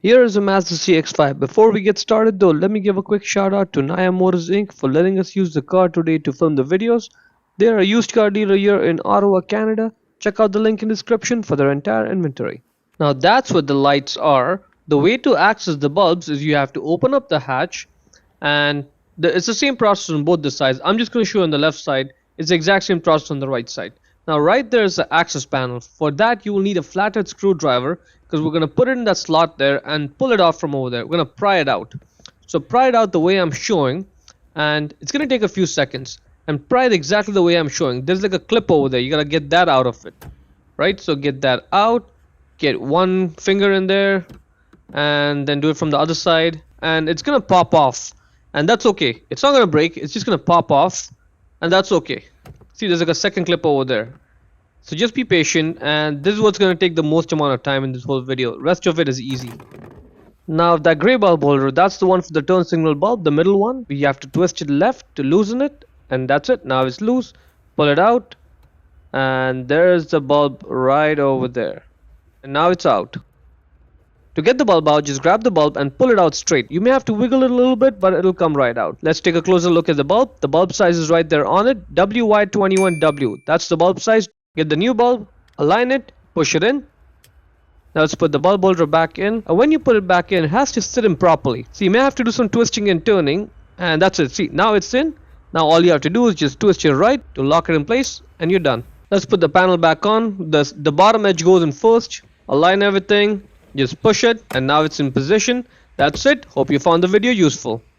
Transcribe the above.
Here is a Mazda CX-5. Before we get started though, let me give a quick shout out to Naya Motors Inc. for letting us use the car today to film the videos. They are a used car dealer here in Ottawa, Canada. Check out the link in the description for their entire inventory. Now that's what the lights are. The way to access the bulbs is you have to open up the hatch, and it's the same process on both the sides. I'm just going to show you on the left side. It's the exact same process on the right side. Now right there is the access panel. For that you will need a flathead screwdriver because we're going to put it in that slot there and pull it off from over there. We're going to pry it out. So pry it out the way I'm showing, and it's going to take a few seconds. And pry it exactly the way I'm showing. There's like a clip over there. You got to get that out of it. Right? So get that out. Get one finger in there and then do it from the other side, and it's gonna pop off, and that's okay. It's not gonna break, it's just gonna pop off, and that's okay. See, there's like a second clip over there. So just be patient, and this is what's gonna take the most amount of time in this whole video. Rest of it is easy. Now that gray bulb holder, that's the one for the turn signal bulb, the middle one. We have to twist it left to loosen it, and that's it. Now it's loose. Pull it out, and there's the bulb right over there. And now it's out. To get the bulb out, just grab the bulb and pull it out straight. You may have to wiggle it a little bit, but it'll come right out. Let's take a closer look at the bulb. The bulb size is right there on it. WY21W. That's the bulb size. Get the new bulb, align it, push it in. Now let's put the bulb holder back in. And when you put it back in, it has to sit in properly. So you may have to do some twisting and turning. And that's it. See, now it's in. Now all you have to do is just twist your right to lock it in place, and you're done. Let's put the panel back on. The bottom edge goes in first. Align everything. Just push it, and now it's in position. That's it. Hope you found the video useful.